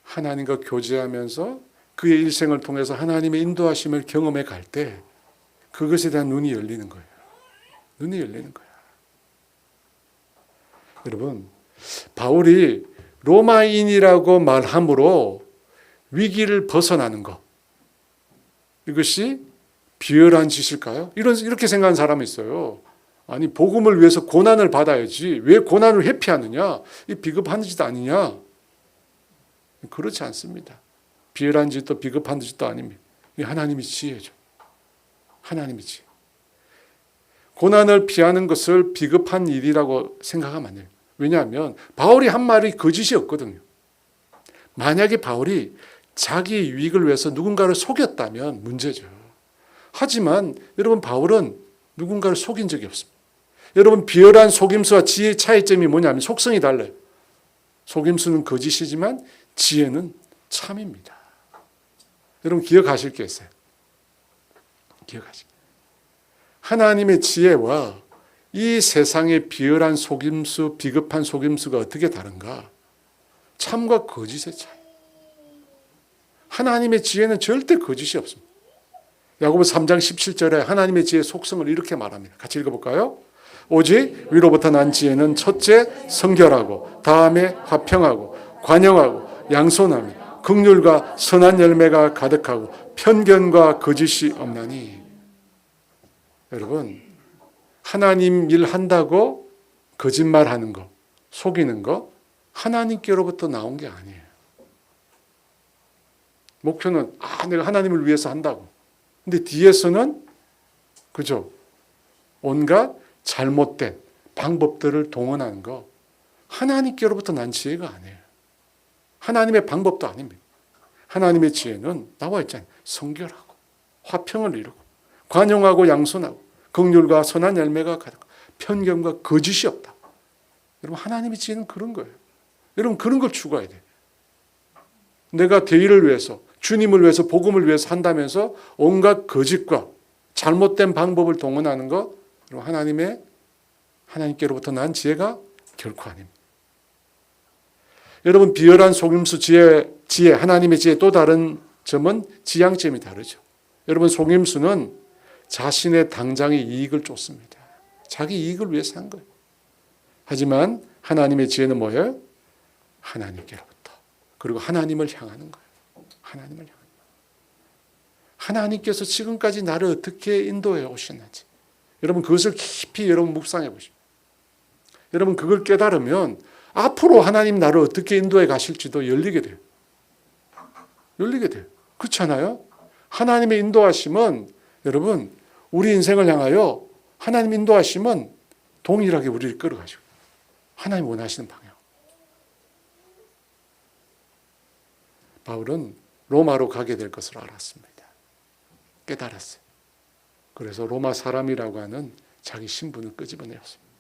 하나님과 교제하면서 그의 일생을 통해서 하나님의 인도하심을 경험해 갈 때 그것에 대한 눈이 열리는 거예요. 눈이 열리는 거예요. 여러분, 바울이 로마인이라고 말함으로 위기를 벗어나는 것, 이것이 비열한 짓일까요? 이렇게 생각하는 사람이 있어요. 아니, 복음을 위해서 고난을 받아야지 왜 고난을 회피하느냐? 이 비겁한 짓 아니냐? 그렇지 않습니다. 비열한 짓도 비겁한 짓도 아닙니다. 이 하나님의 지혜죠. 하나님의 지혜. 고난을 피하는 것을 비겁한 일이라고 생각하면 안 돼요. 왜냐하면 바울이 한 말이 거짓이었거든요. 만약에 바울이 자기 유익을 위해서 누군가를 속였다면 문제죠. 하지만 여러분, 바울은 누군가를 속인 적이 없습니다. 여러분, 비열한 속임수와 지혜의 차이점이 뭐냐면 속성이 달라요. 속임수는 거짓이지만 지혜는 참입니다. 여러분, 기억하실 게 있어요. 하나님의 지혜와 이 세상의 비열한 속임수, 비겁한 속임수가 어떻게 다른가? 참과 거짓의 차이. 하나님의 지혜는 절대 거짓이 없습니다. 야고보 3장 17절에 하나님의 지혜의 속성을 이렇게 말합니다. 같이 읽어볼까요? 오직 위로부터 난 지혜는 첫째 성결하고, 다음에 화평하고, 관용하고, 양손하며, 긍휼과 선한 열매가 가득하고, 편견과 거짓이 없나니. 여러분, 하나님 일 한다고 거짓말하는 거, 속이는 거 하나님께로부터 나온 게 아니에요. 목표는 내가 하나님을 위해서 한다고. 근데 뒤에서는 그죠? 온갖 잘못된 방법들을 동원하는 거 하나님께로부터 난 지혜가 아니에요. 하나님의 방법도 아닙니다. 하나님의 지혜는 나와 있잖아요. 성결하고 화평을 이루고 관용하고 양손하고 긍휼과 선한 열매가 가득하고 편견과 거짓이 없다. 여러분, 하나님의 지혜는 그런 거예요. 여러분, 그런 걸 추구해야 돼요. 내가 대의를 위해서, 주님을 위해서, 복음을 위해서 한다면서 온갖 거짓과 잘못된 방법을 동원하는 것, 하나님께로부터 난 지혜가 결코 아닙니다. 여러분, 비열한 속임수 지혜, 하나님의 지혜 또 다른 점은 지향점이 다르죠. 여러분, 속임수는 자신의 당장의 이익을 쫓습니다. 자기 이익을 위해서 한 거예요. 하지만 하나님의 지혜는 뭐예요? 하나님께로부터. 그리고 하나님을 향하는 거예요. 하나님을 향하는 거예요. 하나님께서 지금까지 나를 어떻게 인도해 오셨는지. 여러분, 그것을 깊이 여러분 묵상해 보십시오. 여러분, 그걸 깨달으면 앞으로 하나님 나를 어떻게 인도해 가실지도 열리게 돼요. 열리게 돼요. 그렇지 않아요? 하나님의 인도하심은 여러분, 우리 인생을 향하여 하나님 인도하심은 동일하게 우리를 끌어가시고 하나님 원하시는 방향. 바울은 로마로 가게 될 것을 알았습니다. 깨달았어요. 그래서 로마 사람이라고 하는 자기 신분을 끄집어내었습니다.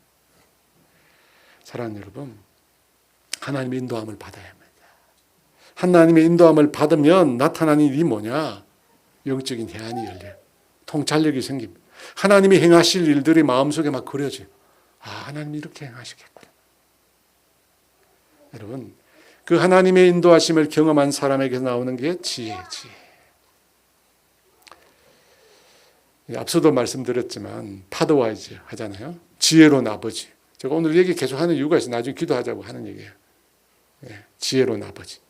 사랑하는 여러분, 하나님의 인도함을 받아야 합니다. 하나님의 인도함을 받으면 나타나는 일이 뭐냐? 영적인 해안이 열려요. 통찰력이 생깁니다. 하나님이 행하실 일들이 마음속에 막 그려져요. 아, 하나님이 이렇게 행하시겠구나. 여러분, 그 하나님의 인도하심을 경험한 사람에게 나오는 게 지혜지. 앞서도 말씀드렸지만 파더와이즈 하잖아요. 지혜로운 아버지. 제가 오늘 얘기 계속 하는 이유가 있어요. 나중에 기도하자고 하는 얘기예요. 지혜로운 아버지.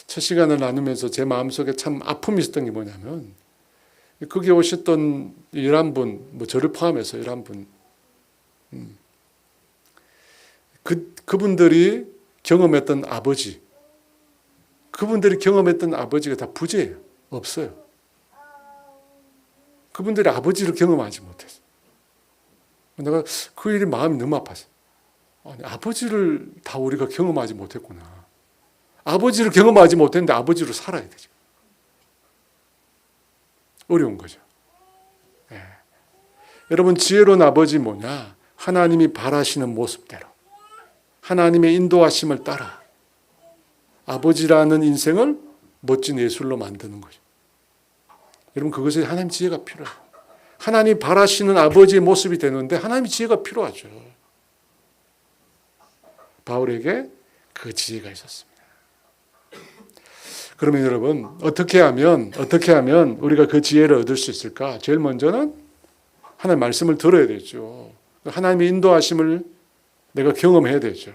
첫 시간을 나누면서 제 마음속에 참 아픔이 있었던 게 뭐냐면, 거기 오셨던 11분, 저를 포함해서 11분, 그분들이 경험했던 아버지, 그분들이 경험했던 아버지가 다 부재예요. 없어요. 그분들이 아버지를 경험하지 못했어요. 내가 그 일이 마음이 너무 아팠어요. 아니, 아버지를 다 우리가 경험하지 못했구나. 아버지를 경험하지 못했는데 아버지로 살아야 되죠. 어려운 거죠. 네. 여러분, 지혜로운 아버지 뭐냐? 하나님이 바라시는 모습대로, 하나님의 인도하심을 따라 아버지라는 인생을 멋진 예술로 만드는 거죠. 여러분, 그것에 하나님 지혜가 필요해요. 하나님이 바라시는 아버지의 모습이 되는데 하나님의 지혜가 필요하죠. 바울에게 그 지혜가 있었습니다. 그러면 여러분, 어떻게 하면 우리가 그 지혜를 얻을 수 있을까? 제일 먼저는 하나님의 말씀을 들어야 되죠. 하나님의 인도하심을 내가 경험해야 되죠.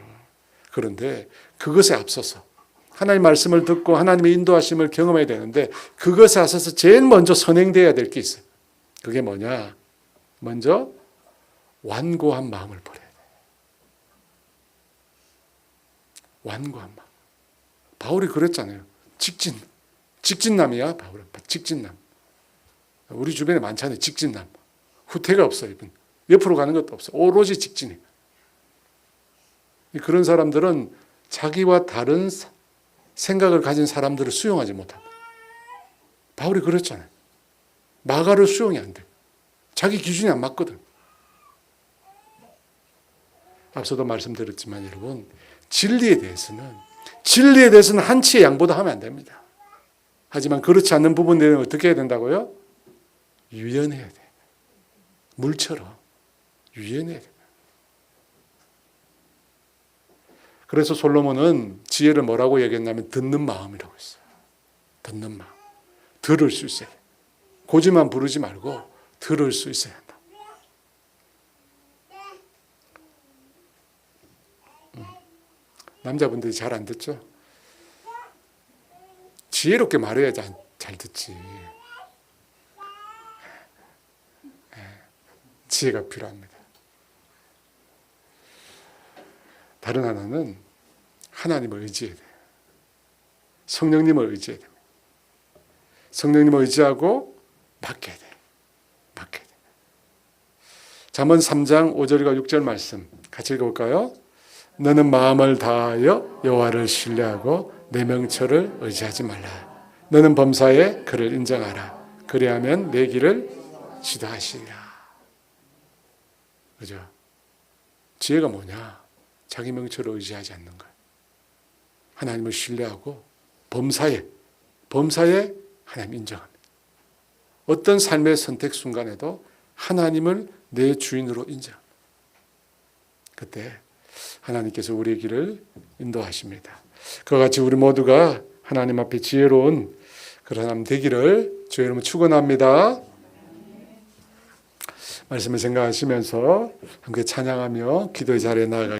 그런데 그것에 앞서서 하나님의 말씀을 듣고 하나님의 인도하심을 경험해야 되는데, 그것에 앞서서 제일 먼저 선행되어야 될 게 있어요. 그게 뭐냐? 먼저 완고한 마음을 버려야 돼요. 완고한 마음. 바울이 그랬잖아요. 직진남이야. 바울은 직진남. 우리 주변에 많잖아요. 직진남. 후퇴가 없어요. 옆으로 가는 것도 없어요. 오로지 직진이에요. 그런 사람들은 자기와 다른 생각을 가진 사람들을 수용하지 못한다. 바울이 그랬잖아요. 마가를 수용이 안 돼. 자기 기준이 안 맞거든. 앞서도 말씀드렸지만 여러분, 진리에 대해서는 한치의 양보도 하면 안 됩니다. 하지만 그렇지 않는 부분들은 어떻게 해야 된다고요? 유연해야 돼. 물처럼 유연해야 돼. 그래서 솔로몬은 지혜를 뭐라고 얘기했냐면 듣는 마음이라고 했어요. 듣는 마음. 들을 수 있어야 돼. 고집만 부르지 말고 들을 수 있어야 한다. 남자분들이 잘 안 듣죠? 지혜롭게 말해야 잘 듣지. 지혜가 필요합니다. 다른 하나는 하나님을 의지해야 돼요. 성령님을 의지해야 됩니다. 성령님을 의지하고 맡겨야 돼요. 맡겨야 돼요. 잠언 3장 5절과 6절 말씀 같이 읽어볼까요? 너는 마음을 다하여 여호와를 신뢰하고 내 명철을 의지하지 말라. 너는 범사에 그를 인정하라. 그리하면 내 길을 지도하시리라. 그죠? 지혜가 뭐냐? 자기 명철을 의지하지 않는 거예요. 하나님을 신뢰하고 범사에 하나님 인정합니다. 어떤 삶의 선택 순간에도 하나님을 내 주인으로 인정합니다. 그때 하나님께서 우리의 길을 인도하십니다. 그와 같이 우리 모두가 하나님 앞에 지혜로운 그런 사람 되기를 주의 이름으로 축원합니다. 말씀을 생각하시면서 함께 찬양하며 기도의 자리에 나아가